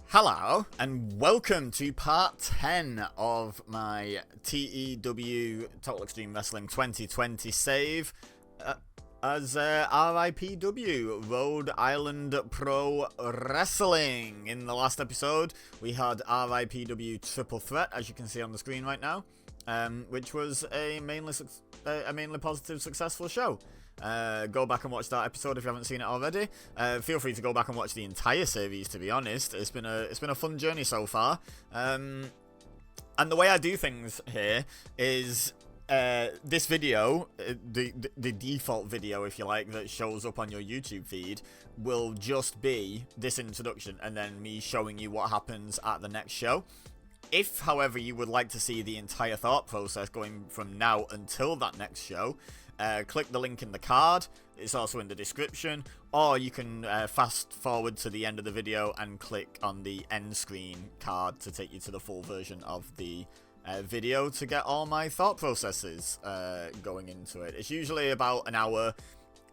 Hello, and welcome to part 10 of my TEW Total Extreme Wrestling 2020 save as RIPW, Rhode Island Pro Wrestling. In the last episode, we had RIPW Triple Threat, as you can see on the screen right now, which was a mainly positive, successful show. Go back and watch that episode if you haven't seen it already. Feel free to go back and watch the entire series, to be honest. It's been a fun journey so far. And the way I do things here is this video, the default video, if you like, that shows up on your YouTube feed will just be this introduction and then me showing you what happens at the next show. If, however, you would like to see the entire thought process going from now until that next show, click the link in the card. It's also in the description, or you can fast forward to the end of the video and click on the end screen card to take you to the full version of the video to get all my thought processes going into it. It's usually about an hour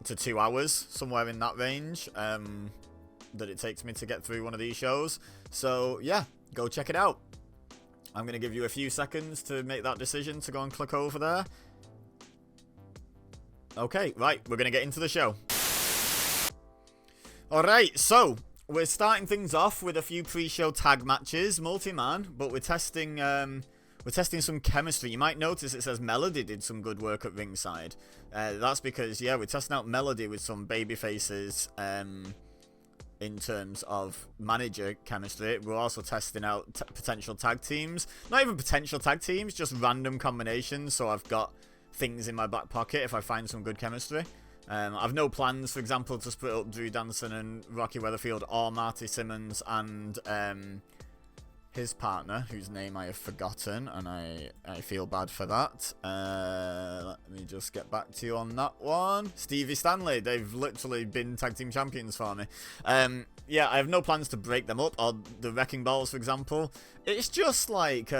to 2 hours, somewhere in that range, that it takes me to get through one of these shows. So yeah, go check it out. I'm going to give you a few seconds to make that decision to go and click over there. Okay, right, we're going to get into the show. Alright, so we're starting things off with a few pre-show tag matches, multi-man, but we're testing some chemistry. You might notice it says Melody did some good work at ringside. That's because, yeah, we're testing out Melody with some baby faces in terms of manager chemistry. We're also testing out potential tag teams. Not even potential tag teams, just random combinations, so I've got things in my back pocket if I find some good chemistry. I've no plans, for example, to split up Drew Danson and Rocky Weatherfield or Marty Simmons and his partner, whose name I have forgotten, and I feel bad for that. Let me just get back to you on that one. Stevie Stanley, they've literally been tag team champions for me. Yeah, I have no plans to break them up, or the Wrecking Balls, for example. It's just like,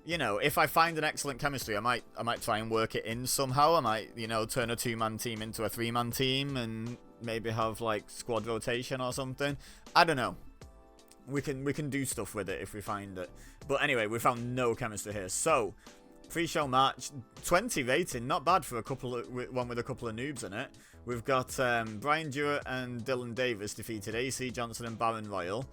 you know, if I find an excellent chemistry, I might try and work it in somehow. I might, you know, turn a 2-man team into a 3-man team and maybe have like squad rotation or something. I don't know. We can do stuff with it if we find it. But anyway, we found no chemistry here. So, pre-show match, 20 rating, not bad for one with a couple of noobs in it. We've got Brian Jewett and Dylan Davis defeated AC Johnson and Baron Royal,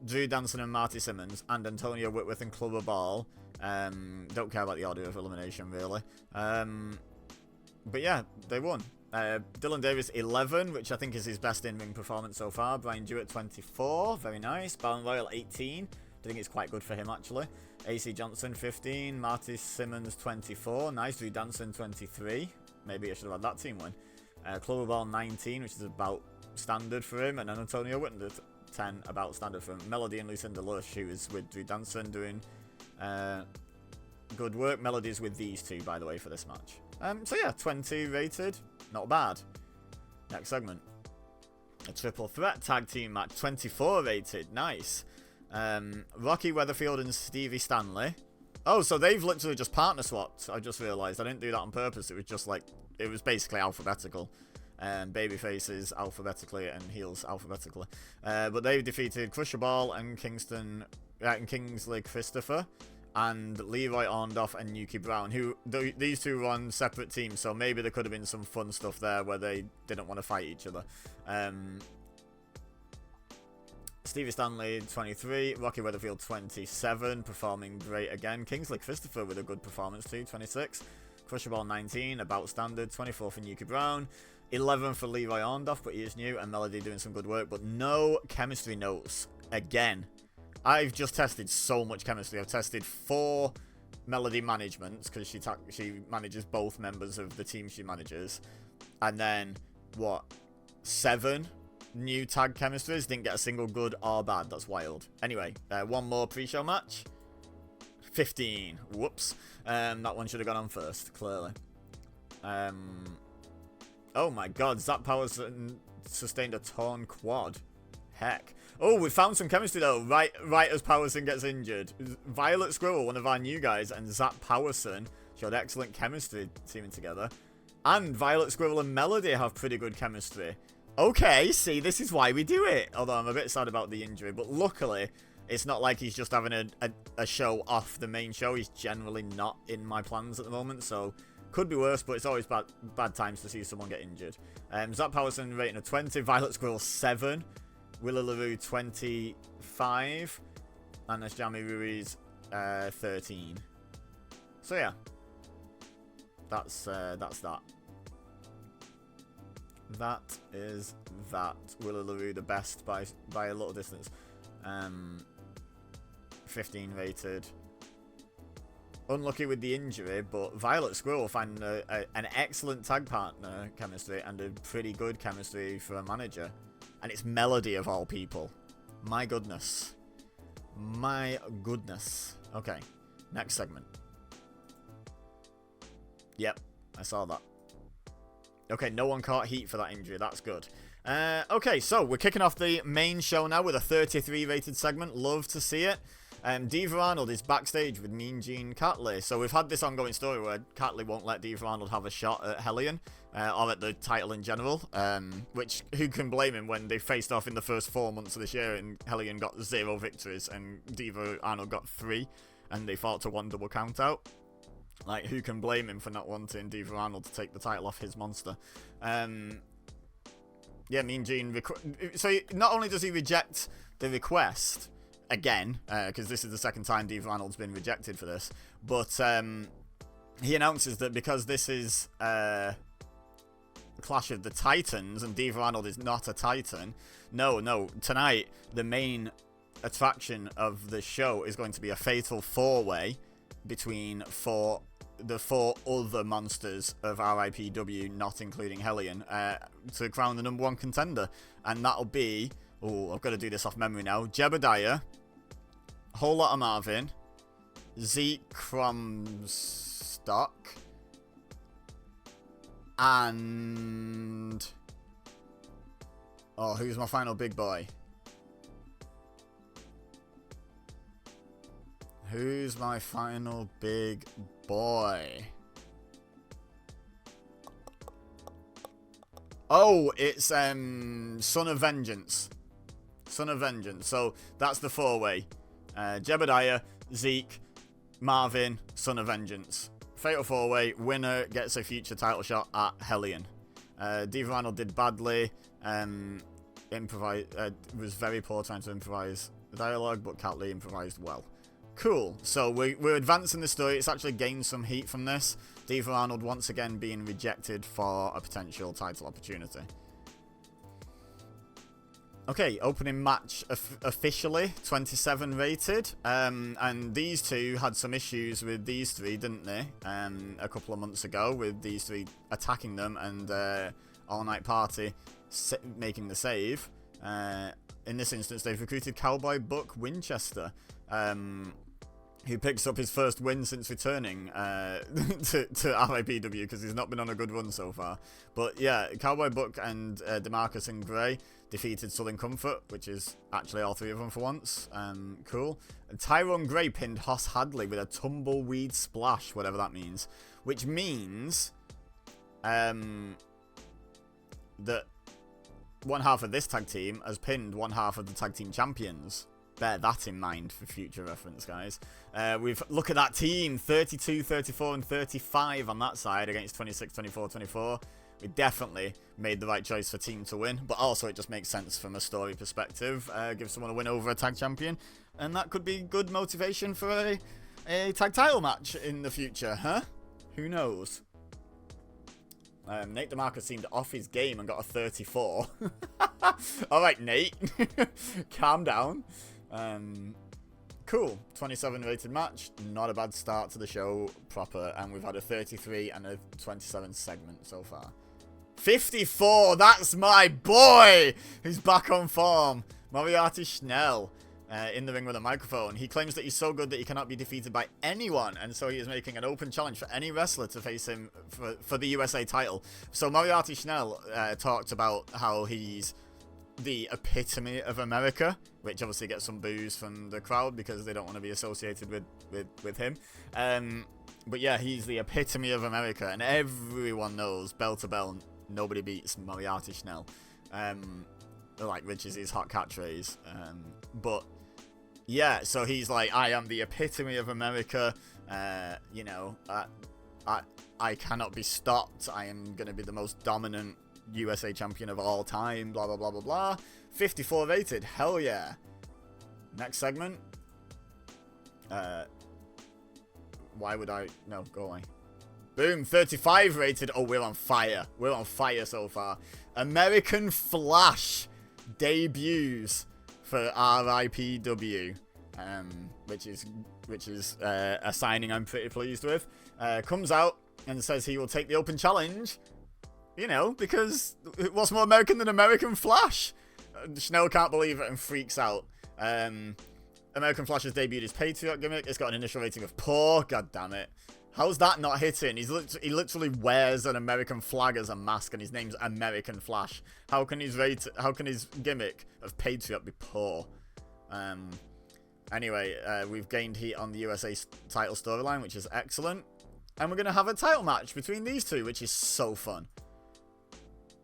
Drew Danson and Marty Simmons, and Antonio Whitworth and Clubber Ball. Don't care about the order of elimination, really. But yeah, they won. Dylan Davis 11, which I think is his best in-ring performance so far. Brian Jewett 24, very nice. Baron Royal 18, I think it's quite good for him actually. AC Johnson 15, Marty Simmons 24, nice. Drew Danson 23, maybe I should have had that team win. Clubber Ball 19, which is about standard for him, and then Antonio Whitworth 10, about standard for him. Melody and Lucinda Lush, who is with Drew Danson, doing good work. Melody's with these two, by the way, for this match. So yeah, 20 rated, not bad. Next segment, a triple threat tag team match, 24 rated, nice. Rocky Weatherfield and Stevie Stanley. Oh, so they've literally just partner swapped. I just realised I didn't do that on purpose. It was just like, it was basically alphabetical. Baby faces alphabetically and heels alphabetically. But they've defeated Crusher Ball and Kingsley Christopher and Leroy Orndorff and Yuki Brown, who these two were on separate teams, so maybe there could have been some fun stuff there where they didn't want to fight each other. Stevie Stanley 23, Rocky Weatherfield 27, performing great again. Kingsley Christopher with a good performance too, 26. Crusher Ball 19, about standard. 24 for Yuki Brown. 11 for Leroy Orndorff, but he is new, and Melody doing some good work, but no chemistry notes again. I've just tested so much chemistry. I've tested 4 Melody managements, because she manages both members of the team she manages, and then, what, 7 new tag chemistries. Didn't get a single good or bad. That's wild. Anyway, one more pre-show match. 15. Whoops. That one should have gone on first, clearly. Oh my god, Zap Powers sustained a torn quad. Heck. Oh, we found some chemistry though, right as Powerson gets injured. Violet Squirrel, one of our new guys, and Zap Powerson showed excellent chemistry teaming together. And Violet Squirrel and Melody have pretty good chemistry. Okay, see, this is why we do it. Although I'm a bit sad about the injury, but luckily, it's not like he's just having a show off the main show. He's generally not in my plans at the moment, so could be worse, but it's always bad times to see someone get injured. Zach Powelson rating of 20, Violet Squirrel 7, Willa LaRue 25, and Najami Ruiz 13. So yeah, that's that. That is that. Willa LaRue the best by a little distance. 15 rated. Unlucky with the injury, but Violet Squirrel find an excellent tag partner chemistry and a pretty good chemistry for a manager. And it's Melody of all people. My goodness. My goodness. Okay, next segment. Yep, I saw that. Okay, no one caught heat for that injury. That's good. Okay, so we're kicking off the main show now with a 33 rated segment. Love to see it. Diva Arnold is backstage with Mean Gene Catley. So we've had this ongoing story where Catley won't let Diva Arnold have a shot at Hellion, or at the title in general, which, who can blame him when they faced off in the first 4 months of this year and Hellion got 0 victories and Diva Arnold got 3 and they fought to 1 double count out. Like, who can blame him for not wanting Diva Arnold to take the title off his monster? Yeah, Mean Gene... So not only does he reject the request... again, because this is the second time Diva Arnold's been rejected for this, but he announces that because this is Clash of the Titans and Diva Arnold is not a Titan, no, tonight the main attraction of the show is going to be a fatal 4-way between the 4 other monsters of RIPW, not including Hellion, to crown the #1 contender, and that'll be... Oh, I've got to do this off memory now. Jebediah, Whole Lotta Marvin, Zeke Cromstock, and... Oh, who's my final big boy? Who's my final big boy? Oh, it's Son of Vengeance. Son of Vengeance. So that's the 4-way. Jebediah, Zeke, Marvin, Son of Vengeance. Fatal 4-way. Winner gets a future title shot at Hellion. Diva Arnold did badly. Was very poor trying to improvise the dialogue, but Catley improvised well. Cool. So we're advancing the story. It's actually gained some heat from this. Diva Arnold once again being rejected for a potential title opportunity. Okay, opening match officially 27 rated. And these two had some issues with these three, didn't they? A couple of months ago with these three attacking them and All Night Party making the save. In this instance, they've recruited Cowboy Buck Winchester. Who picks up his first win since returning to RIPW because he's not been on a good run so far. But yeah, Cowboy Buck and DeMarcus and Gray defeated Southern Comfort, which is actually all 3 of them for once. Cool. And Tyrone Gray pinned Hoss Hadley with a tumbleweed splash, whatever that means. Which means that one half of this tag team has pinned one half of the tag team champions. Bear that in mind for future reference, guys. Look at that team. 32, 34, and 35 on that side against 26, 24, 24. We definitely made the right choice for team to win. But also, it just makes sense from a story perspective. Give someone a win over a tag champion. And that could be good motivation for a tag title match in the future, huh? Who knows? Nate DeMarcus seemed off his game and got a 34. Alright, Nate. Calm down. Cool. 27 rated match. Not a bad start to the show proper. And we've had a 33 and a 27 segment so far. 54. That's my boy. Who's back on form. Moriarty Schnell. In the ring with a microphone. He claims that he's so good that he cannot be defeated by anyone, and so he is making an open challenge for any wrestler to face him for the USA title. So Moriarty Schnell talked about how he's the epitome of America, which obviously gets some boos from the crowd because they don't want to be associated with him. But yeah, he's the epitome of America, and everyone knows, bell to bell, nobody beats Moriarty Schnell. which is his hot catchphrase. But yeah, so he's like, I am the epitome of America. You know, I cannot be stopped. I am going to be the most dominant USA champion of all time. Blah, blah, blah, blah, blah. 54 rated. Hell yeah. Next segment. Why would I... No, go away. Boom, 35 rated. Oh, we're on fire. We're on fire so far. American Flash debuts for RIPW, which is a signing I'm pretty pleased with. Comes out and says he will take the open challenge. You know, because what's more American than American Flash? Schnell can't believe it and freaks out. American Flash has debuted his Patriot gimmick. It's got an initial rating of poor. God damn it. How's that not hitting? He literally wears an American flag as a mask, and his name's American Flash. How can his gimmick of Patriot be poor? Anyway, we've gained heat on the USA title storyline, which is excellent. And we're going to have a title match between these two, which is so fun.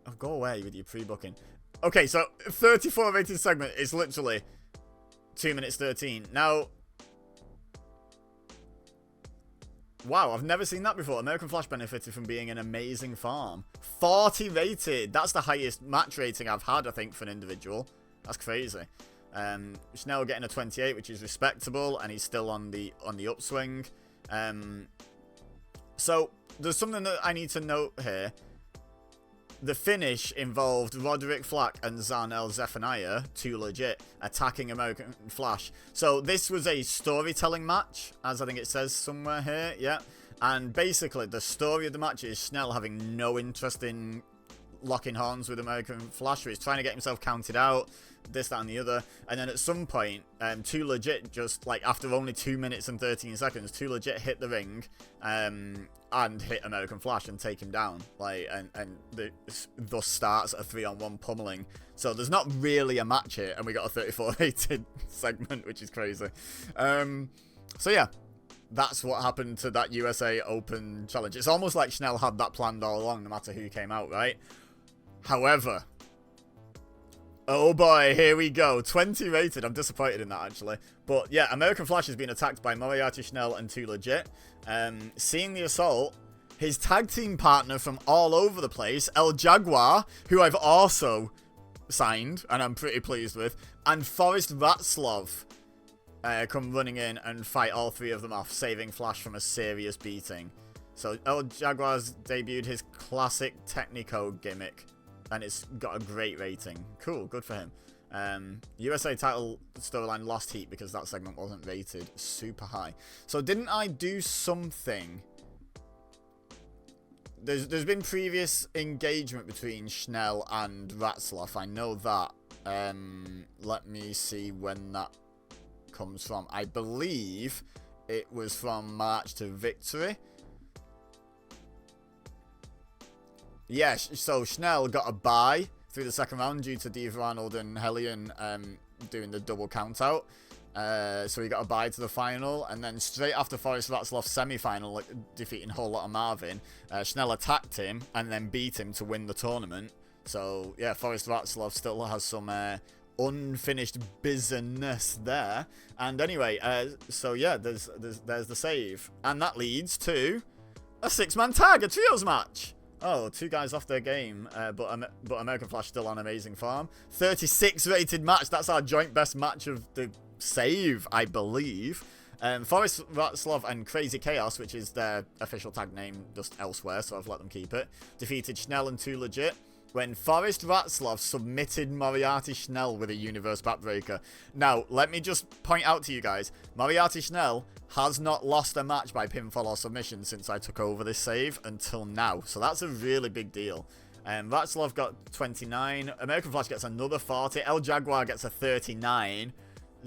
Oh, go away with your pre-booking. Okay, so 34 rated segment is literally 2 minutes 13. Now, wow, I've never seen that before. American Flash benefited from being an amazing farm. 40 rated. That's the highest match rating I've had, I think, for an individual. That's crazy. Schnell getting a 28, which is respectable, and he's still on the upswing. So there's something that I need to note here. The finish involved Roderick Flack and Zarnell Zephaniah, too legit, attacking American Flash. So this was a storytelling match, as I think it says somewhere here, yeah. And basically, the story of the match is Schnell having no interest in locking horns with American Flash. He's trying to get himself counted out, this, that, and the other. And then at some point, Too Legit, just like after only 2 minutes and 13 seconds, Too Legit hit the ring and hit American Flash and take him down. Like, and thus starts a 3-on-1 pummeling. So there's not really a match here, and we got a 34 rated segment, which is crazy. So yeah, that's what happened to that USA Open challenge. It's almost like Schnell had that planned all along, no matter who came out, right? However, oh boy, here we go. 20 rated. I'm disappointed in that, actually. But yeah, American Flash has been attacked by Moriarty, Schnell, and Too Legit. Seeing the assault, his tag team partner from all over the place, El Jaguar, who I've also signed, and I'm pretty pleased with, and Forrest Ratslov come running in and fight all three of them off, saving Flash from a serious beating. So El Jaguar's debuted his classic Technico gimmick, and it's got a great rating. Cool, good for him. USA title storyline lost heat because that segment wasn't rated super high. So didn't I do something? There's been previous engagement between Schnell and Ratzloff. I know that. Let me see when that comes from. I believe it was from March to Victory. Yeah, so Schnell got a bye through the second round due to Dave Arnold and Hellion doing the double count out. So he got a bye to the final, and then straight after Forrest Ratzloff's semi-final, like, defeating Whole Lotta Marvin, Schnell attacked him and then beat him to win the tournament. So yeah, Forrest Ratzloff still has some unfinished business there. And anyway, so yeah, there's the save, and that leads to a 6-man tag, a trios match. Oh, 2 guys off their game, but American Flash still on amazing form. 36 rated match. That's our joint best match of the save, I believe. Forrest Ratzlov and Crazy Chaos, which is their official tag name just elsewhere, so I've let them keep it, defeated Schnell and Too Legit when Forrest Ratzlov submitted Moriarty Schnell with a Universe Backbreaker. Now, let me just point out to you guys, Moriarty Schnell has not lost a match by pinfall or submission since I took over this save until now. So that's a really big deal. Ratzlov got 29. American Flash gets another 40. El Jaguar gets a 39.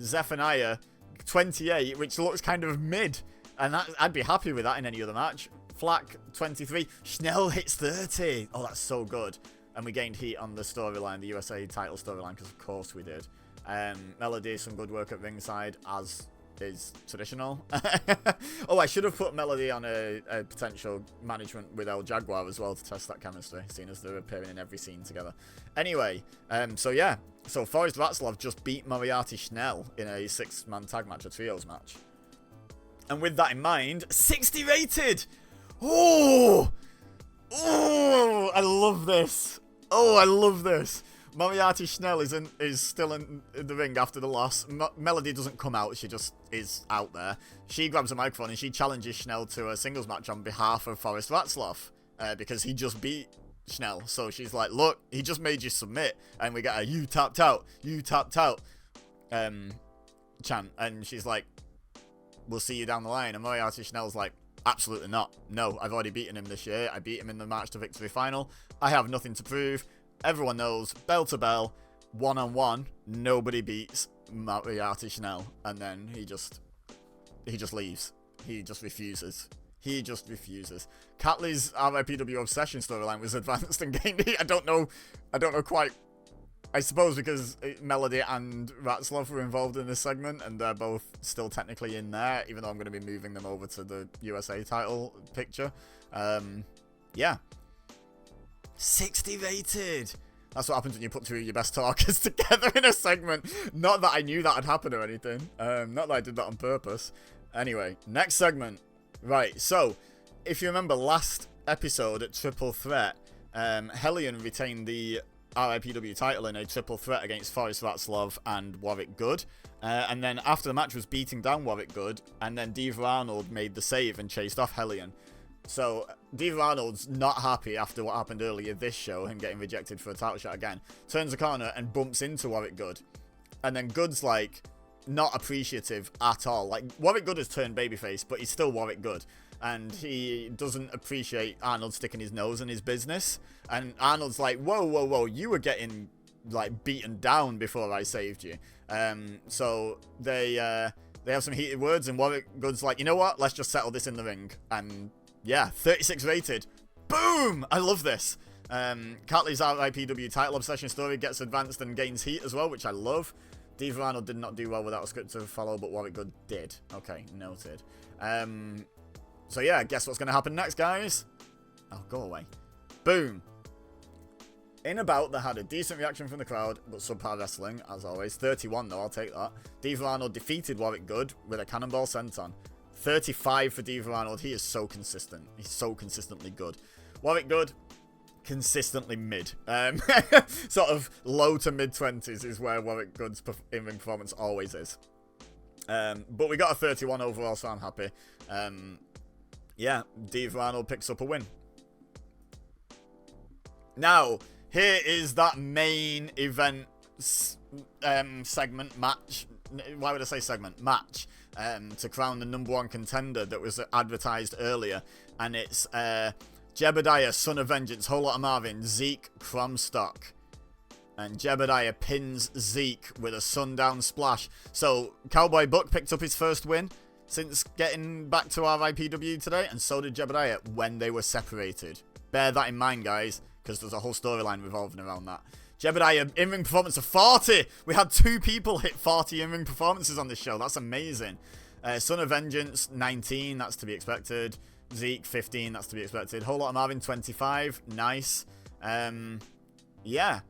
Zephaniah, 28, which looks kind of mid. And I'd be happy with that in any other match. Flack, 23. Schnell hits 30. Oh, that's so good. And we gained heat on the storyline, the USA title storyline, because of course we did. Melody, some good work at ringside, as is traditional. Oh, I should have put Melody on a potential management with El Jaguar as well to test that chemistry, seeing as they're appearing in every scene together. Anyway, so yeah. So Forrest Václav just beat Moriarty Schnell in a 6-man tag match, a trios match. And with that in mind, 60 rated! Oh! Oh! I love this. Oh, I love this. Moriarty Schnell is still in the ring after the loss. Melody doesn't come out, she just is out there. She grabs a microphone and she challenges Schnell to a singles match on behalf of Forrest Václav. Because he just beat Schnell. So she's like, look, he just made you submit. And we get a you tapped out chant. And she's like, we'll see you down the line. And Moriarty Schnell's like, absolutely not. No, I've already beaten him this year. I beat him in the March to Victory final. I have nothing to prove. Everyone knows, bell to bell, one-on-one, nobody beats Moriarty Schnell. And then he just leaves. He just refuses. Catley's RIPW Obsession storyline was advanced and gained. I don't know quite. I suppose because Melody and Václav were involved in this segment, and they're both still technically in there, even though I'm going to be moving them over to the USA title picture. Yeah. 60 rated! That's what happens when you put 2 of your best talkers together in a segment. Not that I knew that would happen or anything. Not that I did that on purpose. Anyway, next segment. Right, so, if you remember last episode at Triple Threat, Hellion retained the RIPW title in a triple threat against Forrest Václav and Warwick Good. And then after the match was beating down Warwick Good, and then Diva Arnold made the save and chased off Hellion. So, Diva Arnold's not happy after what happened earlier this show, him getting rejected for a title shot again. Turns a corner and bumps into Warwick Good. And then Good's like, not appreciative at all. Like, Warwick Good has turned babyface, but he's still Warwick Good. And he doesn't appreciate Arnold sticking his nose in his business. And Arnold's like, whoa, you were getting, like, beaten down before I saved you. So they have some heated words, and Warwick Good's like, you know what? Let's just settle this in the ring. And yeah, 36 rated. Boom! I love this. Catley's RIPW title obsession story gets advanced and gains heat as well, which I love. Diva Arnold did not do well without a script to follow, but Warwick Good did. Okay, noted. So yeah, guess what's going to happen next, guys? Oh, go away. Boom. In a bout that had a decent reaction from the crowd, but subpar wrestling, as always. 31 though, I'll take that. Diva Arnold defeated Warwick Good with a cannonball senton. 35 for Diva Arnold. He is so consistent. He's so consistently good. Warwick Good, consistently mid. Sort of low to mid-20s is where Warwick Good's in-ring performance always is. But we got a 31 overall, so I'm happy. Yeah, Diva Arnold picks up a win. Now, here is that main event segment match. Why would I say segment? Match. To crown the #1 contender that was advertised earlier. And it's Jebediah, Son of Vengeance, Whole Lotta Marvin, Zeke, Cromstock. And Jebediah pins Zeke with a sundown splash. So, Cowboy Buck picked up his first win since getting back to RIPW today, and so did Jebediah when they were separated. Bear that in mind, guys, because there's a whole storyline revolving around that. Jebediah, in-ring performance of 40! We had 2 people hit 40 in-ring performances on this show. That's amazing. Son of Vengeance, 19. That's to be expected. Zeke, 15. That's to be expected. Whole Lotta Marvin, 25. Nice. Yeah.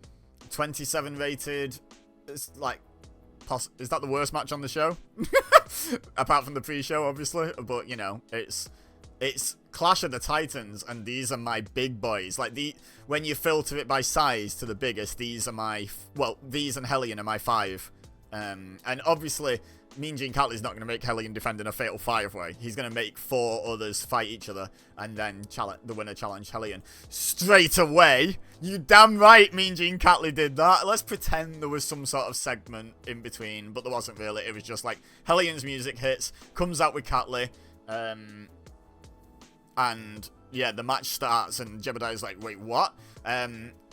27 rated. It's like... Is that the worst match on the show? Apart from the pre-show, obviously. But, you know, it's Clash of the Titans, and these are my big boys. Like, when you filter it by size to the biggest, these are my... Well, these and Hellion are my 5. And obviously, Mean Gene Catley's not going to make Hellion defend in a Fatal 5-way. He's going to make 4 others fight each other, and then the winner challenge Hellion straight away. You damn right Mean Gene Catley did that. Let's pretend there was some sort of segment in between, but there wasn't really. It was just like, Hellion's music hits, comes out with Catley, and yeah, the match starts, and Jebediah's like, wait, what?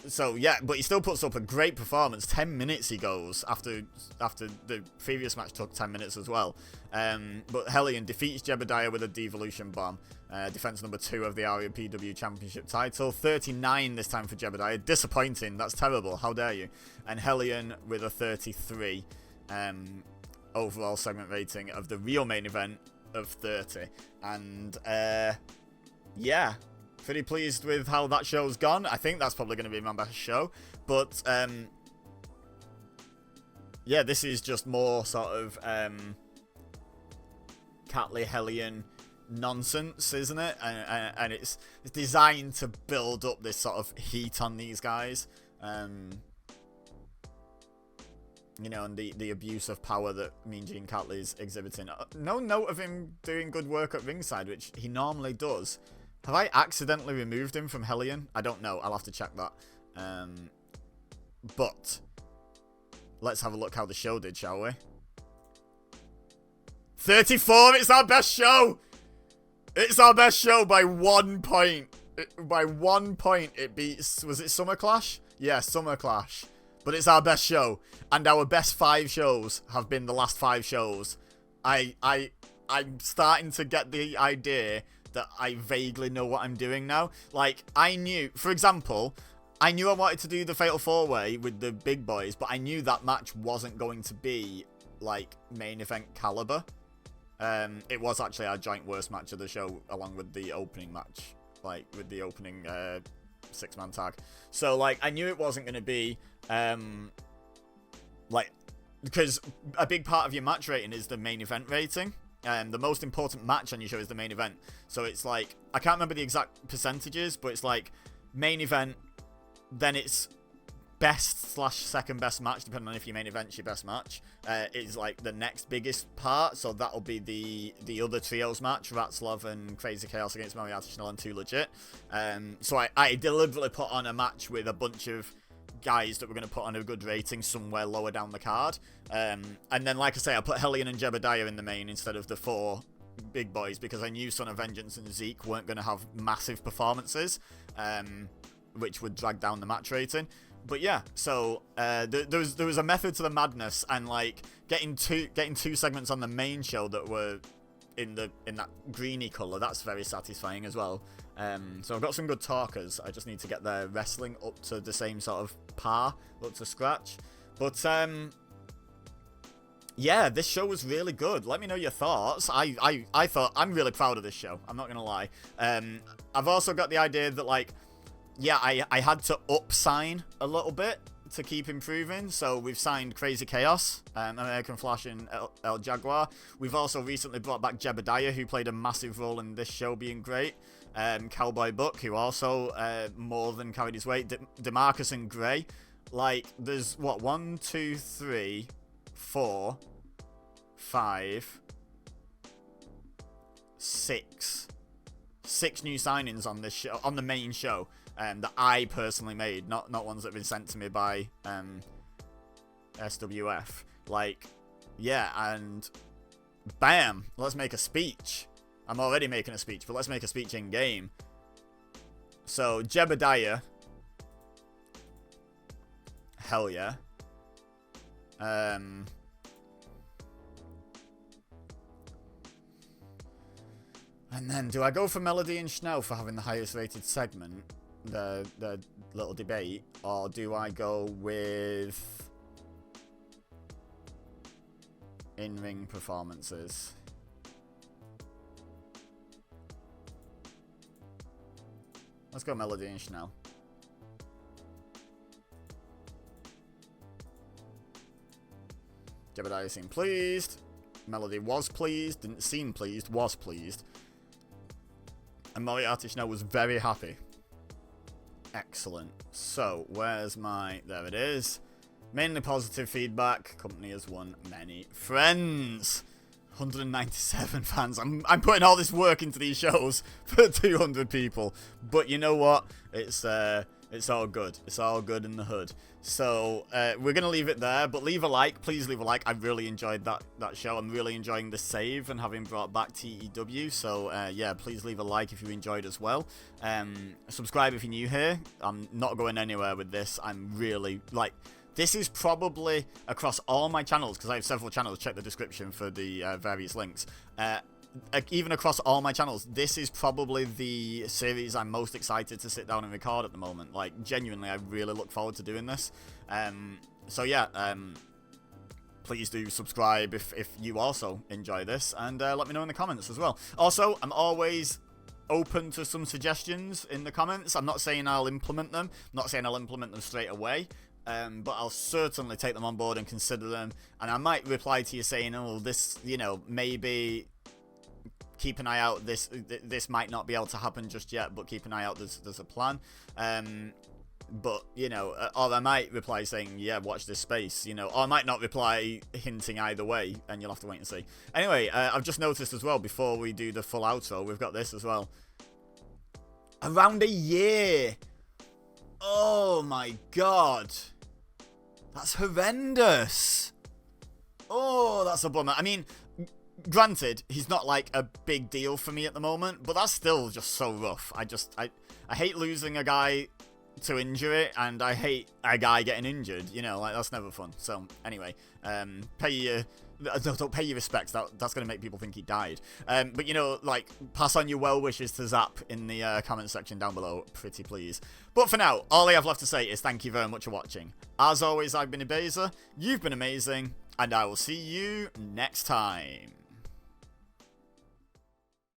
So yeah, but he still puts up a great performance. 10 minutes he goes after the previous match took 10 minutes as well. But Hellion defeats Jebediah with a Devolution Bomb. Defense number 2 of the RIPW Championship title. 39 this time for Jebediah. Disappointing. That's terrible. How dare you? And Hellion with a 33. overall segment rating of the real main event of 30. And, yeah, pretty pleased with how that show's gone. I think that's probably going to be my best show. But, yeah, this is just more sort of Catley Hellion nonsense, isn't it? And it's designed to build up this sort of heat on these guys. You know, and the abuse of power that Mean Gene Catley's exhibiting. No note of him doing good work at ringside, which he normally does. Have I accidentally removed him from Hellion? I don't know. I'll have to check that. But let's have a look how the show did, shall we? 34! It's our best show! It's our best show by 1 point. By 1 point, it beats... Was it Summer Clash? Yeah, Summer Clash. But it's our best show. And our best 5 shows have been the last 5 shows. I'm starting to get the idea that I vaguely know what I'm doing now. Like, I knew... For example, I knew I wanted to do the Fatal 4-Way with the big boys, but I knew that match wasn't going to be, like, main event caliber. It was actually our joint worst match of the show, along with the opening match. Like, with the opening 6-man tag. So, like, I knew it wasn't going to be... like, because a big part of your match rating is the main event rating. The most important match on your show is the main event. So it's like, I can't remember the exact percentages, but it's like main event, then it's best / second best match, depending on if your main event's your best match. Is like the next biggest part. So that'll be the other trios match, Ratzlov and Crazy Chaos against Moriarty, Chanel and 2 Legit. So I deliberately put on a match with a bunch of guys that were going to put on a good rating somewhere lower down the card. And then, like I say, I put Hellion and Jebediah in the main instead of the 4 big boys, because I knew Son of Vengeance and Zeke weren't going to have massive performances, which would drag down the match rating. But yeah, so there was a method to the madness, and like getting two segments on the main show that were in that greeny colour, that's very satisfying as well. So I've got some good talkers. I just need to get their wrestling up to the same sort of par, up to scratch. But yeah, this show was really good. Let me know your thoughts. I thought, I'm really proud of this show, I'm not gonna lie. I've also got the idea that, like, yeah, I had to up-sign a little bit to keep improving. So we've signed Crazy Chaos, American Flash, and El Jaguar. We've also recently brought back Jebediah, who played a massive role in this show being great. Cowboy Buck, who also more than carried his weight. DeMarcus and Gray. Like, there's, what, 1, 2, 3, 4, 5, 6. 6 new signings on this show, on the main show. That I personally made, not ones that have been sent to me by SWF. Like, yeah, and bam, let's make a speech. I'm already making a speech, but let's make a speech in game. So Jebediah, hell yeah. And then, do I go for Melody and Schnell for having the highest rated segment? The little debate, or do I go with in-ring performances? Let's go Melody and Schnell. Jebediah seemed pleased. Melody was pleased. Didn't seem pleased. Was pleased. And Moriarty Schnell was very happy. Excellent. So, where's my... There it is. Mainly positive feedback. Company has won many friends. 197 fans. I'm putting all this work into these shows for 200 people. But you know what? It's all good. It's all good in the hood. So, we're going to leave it there. But leave a like. Please leave a like. I really enjoyed that show. I'm really enjoying the save and having brought back TEW. So, yeah, please leave a like if you enjoyed as well. Subscribe if you're new here. I'm not going anywhere with this. I'm really, like... This is probably, across all my channels, because I have several channels, check the description for the various links. Even across all my channels, this is probably the series I'm most excited to sit down and record at the moment. Like, genuinely, I really look forward to doing this. So yeah, please do subscribe if you also enjoy this, and let me know in the comments as well. Also, I'm always open to some suggestions in the comments. I'm not saying I'll implement them. I'm not saying I'll implement them straight away. But I'll certainly take them on board and consider them. And I might reply to you saying, oh, this, you know, maybe keep an eye out. This might not be able to happen just yet, but keep an eye out. There's a plan. But, you know, or I might reply saying, yeah, watch this space, you know, or I might not reply hinting either way, and you'll have to wait and see. Anyway, I've just noticed as well, before we do the full outro, we've got this as well. Around a year. Oh my god. That's horrendous. Oh, that's a bummer. I mean, granted, he's not like a big deal for me at the moment, but that's still just so rough. I hate losing a guy to injury, and I hate a guy getting injured, you know, like, that's never fun. So anyway, don't pay your respects. That's gonna make people think he died. But you know, like, pass on your well wishes to Zap in the comment section down below, pretty please. But for now, all I have left to say is thank you very much for watching. As always, I've been EBEZA, you've been amazing, and I will see you next time.